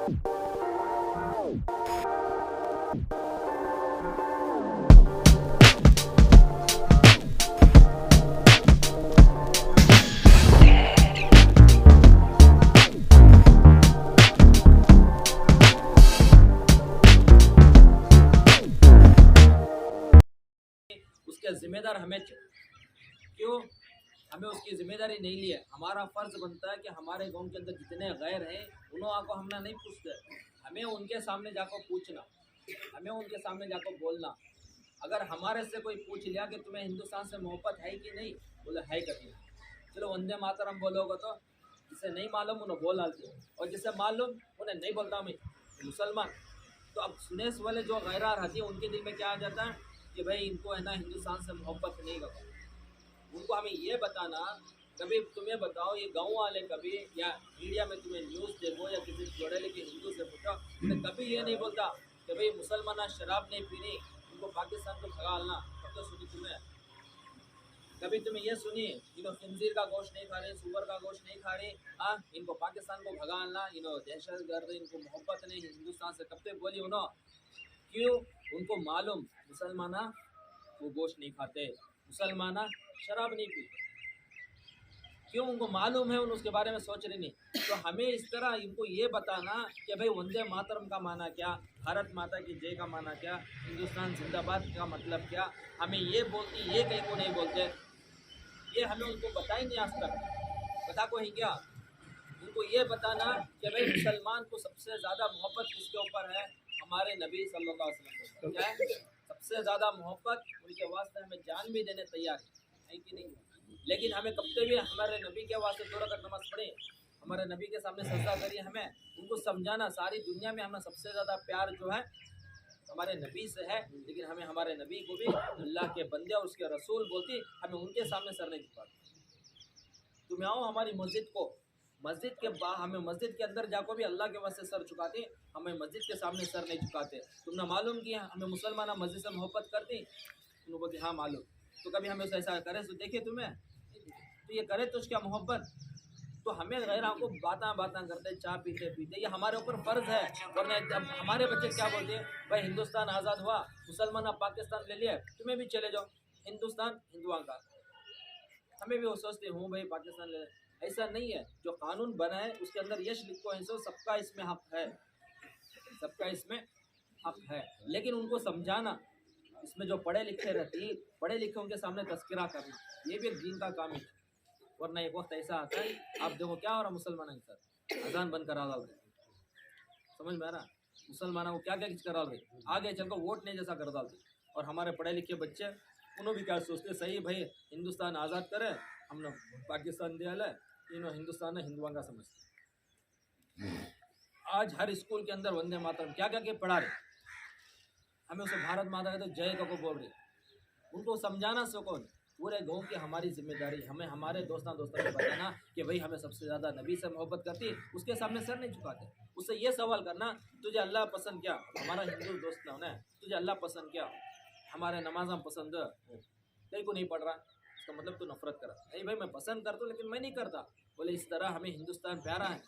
उसके जिम्मेदार हमें क्यों हमें उसकी जिम्मेदारी नहीं ली है। हमारा फर्ज बनता है कि हमारे गांव के अंदर जितने गैर हैं उन्होंने को हमने नहीं पूछते, हमें उनके सामने जाकर पूछना, हमें उनके सामने जाकर बोलना। अगर हमारे से कोई पूछ लिया कि तुम्हें हिंदुस्तान से मोहब्बत है कि नहीं, बोले है कभी, चलो वंदे मातरम बोलोगे तो जिसे नहीं मालूम उन्हें बोल डालते हो, और जिसे मालूम उन्हें नहीं बोलता मैं मुसलमान। तो अब सुनेस वाले जो गैरार रहती है उनके दिल में क्या आ जाता है कि भाई इनको है ना हिंदुस्तान से मोहब्बत नहीं करता। उनको हमें ये बताना, कभी तुम्हें बताओ ये गाँव वाले कभी या मीडिया में तुम्हें न्यूज़ देखो या किसी पढ़े लिखे हिंदू से पूछो, तो कभी ये नहीं बोलता कि भाई मुसलमान शराब नहीं पीनी, उनको पाकिस्तान को भगाना। कब तो सुनी तुम्हें, कभी तुम्हें ये सुनी इनको खंजीर का गोश्त नहीं खा रहे, सुअर का गोश्त नहीं खा रहे, हाँ इनको पाकिस्तान को भगाना, इनको दहशत गर्द, इनको मोहब्बत नहीं हिंदुस्तान से, कब तक बोली उन्होंने? क्यों? उनको मालूम मुसलमान वो गोश्त नहीं खाते, मुसलमान शराब नहीं पीते। क्यों? उनको मालूम है, उन उसके बारे में सोच रही नहीं। तो हमें इस तरह इनको ये बताना कि भाई वंदे मातरम का माना क्या, भारत माता की जय का माना क्या, हिंदुस्तान जिंदाबाद का मतलब क्या, हमें ये बोलती, ये कहीं को नहीं बोलते, ये हमें उनको बताई नहीं आज तक। बता को ही क्या? उनको ये बताना कि भाई मुसलमान को सबसे ज़्यादा मोहब्बत किसके ऊपर है? हमारे नबी सल्लल्लाहु अलैहि वसल्लम को। क्या है? सबसे ज़्यादा मोहब्बत उनके वास्ते हमें जान भी देने तैयार है कि नहीं? लेकिन हमें कब भी हमारे नबी के वास्ते 2 रकात नमाज पढ़े, हमारे नबी के सामने सजदा करिए, हमें उनको समझाना सारी दुनिया में हमें सबसे ज़्यादा प्यार जो है हमारे नबी से है, लेकिन हमें हमारे नबी को भी अल्लाह के बंदे और उसके रसूल बोलती, हमें उनके सामने सर नहीं झुकाते। तुम आओ हमारी मस्जिद को, मस्जिद के बाहर हमें मस्जिद के अंदर जाकर भी अल्लाह के वास्ते सर झुकाते, हमें मस्जिद के सामने सर नहीं झुकाते। तुमने मालूम किया हमें मुसलमान मस्जिद से मोहब्बत करती, तुम बोलते हाँ मालूम। तो कभी हमें ऐसा करे तो देखे तुम्हें, तो ये करे तो क्या मोहब्बत? तो हमें गैर को बातें करते, चाय पीते पीते, ये हमारे ऊपर फ़र्ज़ है। वरना जब हमारे बच्चे क्या बोलते हैं, भाई हिंदुस्तान आज़ाद हुआ, मुसलमान अब पाकिस्तान ले लिया, तुम्हें भी चले जाओ, हिंदुस्तान हिंदुओं का। हमें भी वो सोचते हूँ भाई पाकिस्तान ले, ऐसा नहीं है। जो कानून बना है उसके अंदर यश लिखो है, सो सबका इसमें हक है, सबका इसमें हक है। लेकिन उनको समझाना, इसमें जो पढ़े लिखे रहती, पढ़े लिखे उनके सामने तस्करा करना, ये भी एक दीन का काम है। वरना एक वक्त ऐसा आता है, आप देखो क्या हो रहा मुसलमान के साथ, अजान बंद करा डाल रहे, समझ में आ रहा? मुसलमानों को क्या क्या कुछ करा रहे, आगे चलकर वोट नहीं जैसा कर डालते। और हमारे पढ़े लिखे बच्चे उन्होंने भी क्या सोचते, सही भाई हिंदुस्तान आज़ाद करे, हमने पाकिस्तान दिया है, इन्होंने हिंदुस्तान है हिंदुओं का समझते। आज हर स्कूल के अंदर वंदे मातरम क्या क्या क्या पढ़ा रहे, हमें उसे भारत माता का तो जय को बोल रहे। उनको समझाना कौन? पूरे गाँव की हमारी जिम्मेदारी, हमें हमारे दोस्तों को बताना कि भाई हमें सबसे ज़्यादा नबी से मोहब्बत करती, उसके सामने सर नहीं झुकाते। उससे ये सवाल करना, तुझे अल्लाह पसंद क्या? हमारा हिंदू दोस्त ना है, तुझे अल्लाह पसंद क्या? हमारे नमाज़ पसंद कहीं को नहीं पढ़ रहा, इसका मतलब तू नफरत करा। नहीं भाई मैं पसंद करता हूँ लेकिन मैं नहीं करता। बोले इस तरह हमें हिंदुस्तान प्यारा है,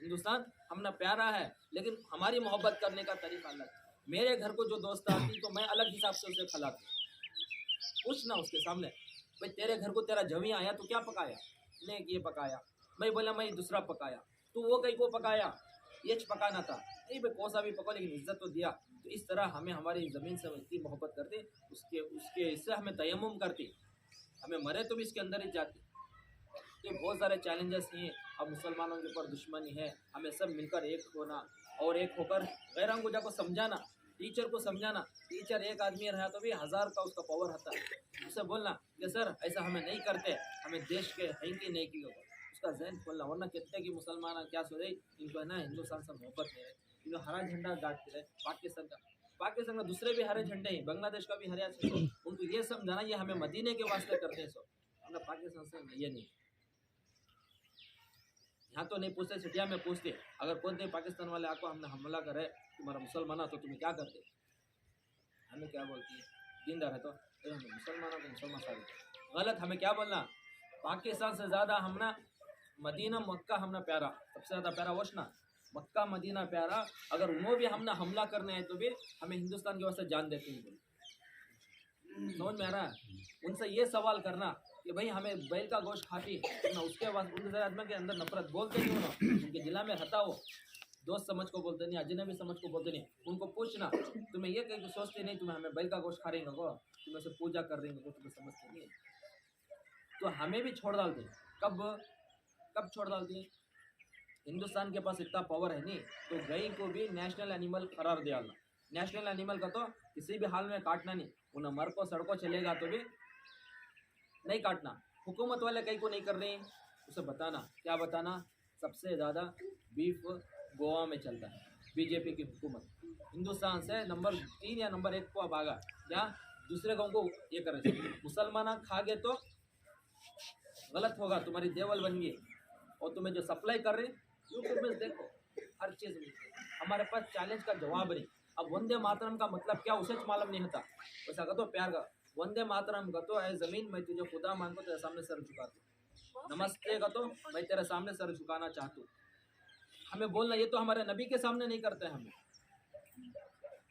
हिंदुस्तान हमने प्यारा है, लेकिन हमारी मोहब्बत करने का तरीका अलग। मेरे घर को जो दोस्त आती तो मैं अलग हिसाब से उसे खिलाता। पूछना उसके सामने, भाई तेरे घर को तेरा जमी आया तो क्या पकाया? नहीं ये पकाया। भाई बोला मैं दूसरा पकाया, तो वो कहीं को पकाया, ये पकाना था। नहीं भाई कौन सा भी पका, लेकिन इज्जत तो दिया। तो इस तरह हमें हमारी ज़मीन से इतनी मोहब्बत करते, उसके उसके इससे हमें तयम्मुम करती, हमें मरे तो भी इसके अंदर ही जाती। तो बहुत सारे चैलेंजेस हैं, अब मुसलमानों के ऊपर दुश्मनी है, हमें सब मिलकर एक होना और एक होकर गैरों को जाकर समझाना, टीचर को समझाना। टीचर एक आदमी रहा तो भी 1000 का उसका पावर होता है। उसे बोलना कि सर ऐसा हमें नहीं करते, हमें देश के है कि नहीं की होगा, उसका जहन खोलना। वरना कहते कि मुसलमान क्या सो रहे, इनको है ना हिंदुस्तान से मोहब्बत नहीं है, इनको हरा झंडा गाड़ते रहे पाकिस्तान का दूसरे भी हरे झंडे हैं, बांग्लादेश का भी हरा झंडा। उनको ये समझाना ये हमें मदीने के वास्ते करते हैं, सो हमने पाकिस्तान से ये नहीं। यहाँ तो नहीं पूछते, सिटिया में पूछते, अगर कौन थे पाकिस्तान वाले आको हमने हमला करे तुम्हारा मुसलमान तो तुम्हें क्या करते? हमें क्या बोलती है दीनदार है तो हमें मुसलमानों को मुसलमान साबित गलत। हमें क्या बोलना, पाकिस्तान से ज़्यादा हमने मदीना मक्का हमने प्यारा, सबसे ज़्यादा प्यारा वोशना। मक्का मदीना प्यारा, अगर उन्होंने भी हमने हमला करना है तो भी हमें हिंदुस्तान की वजह से जान देते हैं। समझ में आ रहा है? उनसे ये सवाल करना कि भाई हमें बैल का गोश्त खाती है ना, उसके बाद उनके आदमी के अंदर नफरत बोलते नहीं हो ना, उनके जिला में हटा हो, दोस्त समझ को बोलते नहीं, अजनबी समझ को बोलते नहीं, उनको पूछना तुम्हें ये कहीं तो सोचते नहीं तुम्हें हमें बैल का गोश्त खा रही हो, तुम्हें से पूजा कर रही हो, तुम्हें समझते नहीं। तो हमें भी छोड़ डालते। कब छोड़ डालती? हिंदुस्तान के पास इतना पावर है नहीं तो गाय को भी नेशनल एनिमल करार दिया। नेशनल एनिमल का तो किसी भी हाल में काटना नहीं, उन्हें मर को सड़कों चलेगा तो भी नहीं काटना। हुकूमत वाले कहीं को नहीं कर रहे, उसे बताना, क्या बताना? सबसे ज़्यादा बीफ गोवा में चलता है, बीजेपी की हुकूमत हिंदुस्तान से नंबर 3 या नंबर 1 को अब आगा, क्या दूसरे गाँव को ये कर रहे। मुसलमान खा गए तो गलत होगा, तुम्हारी देवल बन गई। और तुम्हें जो सप्लाई कर रहे यूट्यूब में देखो, हर चीज़ में हमारे पास चैलेंज का जवाब नहीं। अब वंदे मातरम का मतलब क्या उसे मालूम नहीं होता, वैसा का तो प्यार का वंदे मातरम का तो है ज़मीन मैं तुझे खुदा मानता हूं, तेरे सामने सर झुकाता हूं, नमस्ते का तो मैं तेरे सामने सर झुकाना चाहता हूँ। हमें बोलना, ये तो हमारे नबी के सामने नहीं करते हैं, हमें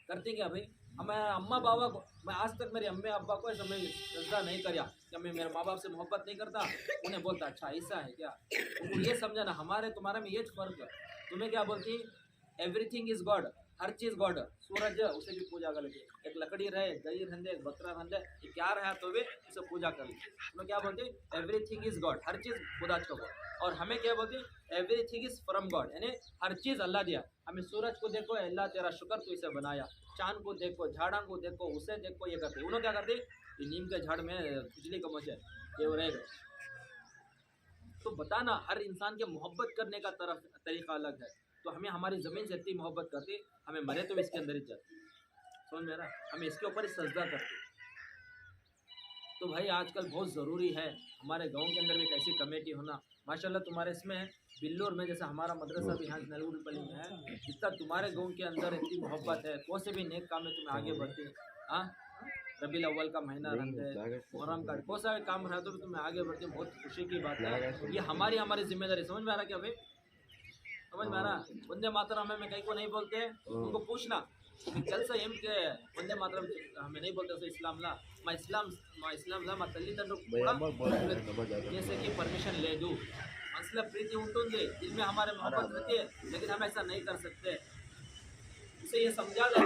करते क्या भाई? हमें अम्मा बाबा को, मैं आज तक मेरे अम्मे अब्बा को ऐसा मैं सजदा नहीं कराया कि मैं मेरे माँ बाप से मोहब्बत नहीं करता, उन्हें बोलता अच्छा ऐसा है क्या। उनको ये समझाना हमारे तुम्हारे में ये फर्क है। तुम्हें क्या बोलती? एवरीथिंग इज गॉड, हर चीज़ गॉड। सूरज उसे भी पूजा कर लेती, एक लकड़ी रहे, दही रंधे, एक बकरा रंधे, ये क्या रहा तो भी उसे पूजा कर लेती। तो क्या बोलते? एवरीथिंग इज गॉड, हर चीज़ खुदा का गॉड। और हमें क्या बोलते? एवरीथिंग इज फ्रॉम गॉड, यानी हर चीज़ अल्लाह दिया। हमें सूरज को देखो, अल्लाह तेरा शुक्र तू इसे बनाया, चांद को देखो, झाड़ा को देखो, उसे देखो, ये करते। उन्होंने क्या करते? नीम के झाड़ में बिजली का मचे ये रहेगा। तो बताना, हर इंसान के मोहब्बत करने का तरीका अलग है। तो हमें हमारी ज़मीन से इतनी मोहब्बत करती, हमें मरे तो इसके अंदर ही जाती, समझ में आ रहा? हमें इसके ऊपर ही सजदा करते। तो भाई आजकल बहुत ज़रूरी है हमारे गांव के अंदर भी एक ऐसी कमेटी होना। माशाल्लाह तुम्हारे इसमें बिल्लूर में, जैसे हमारा मदरसा भी यहाँ नलूरपली में है, जितना तुम्हारे गांव के अंदर इतनी मोहब्बत है, कौन से भी नेक काम में तुम्हें आगे बढ़ते। हाँ, रबीउल अव्वल का महीना रहता है, मुहर्रम का कौन सा काम रहा तो भी तुम्हें आगे बढ़ते, बहुत खुशी की बात है। ये हमारी जिम्मेदारी, समझ में आ रहा क्या भाई? समझ में आ रहा? वंदे मातरम हमें कहीं को नहीं बोलते, उनको पूछना ಕೆಲಸ ఏం వందే మాత్రం हमें नहीं बोलते इस्लाम ला मैं इस्लाम ला మా తల్లిదండ్రులు కూడా जैसे कि परमिशन ले दूँ, मसला प्रीति ఉంటుంది, दिल में हमारे मोहब्बत रहती है, लेकिन हम ऐसा नहीं कर सकते, उसे ये समझा दे।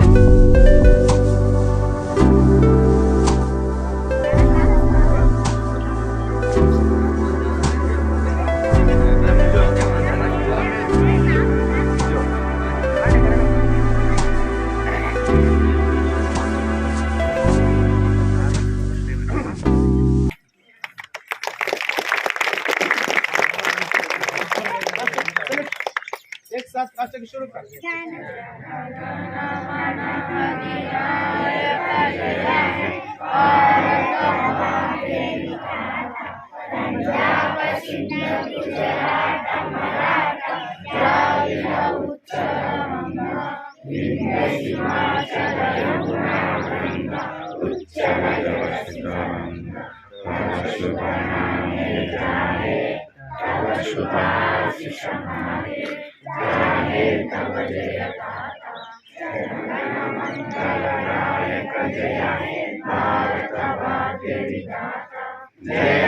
एक साथ कास्ट की शुरू कर। जय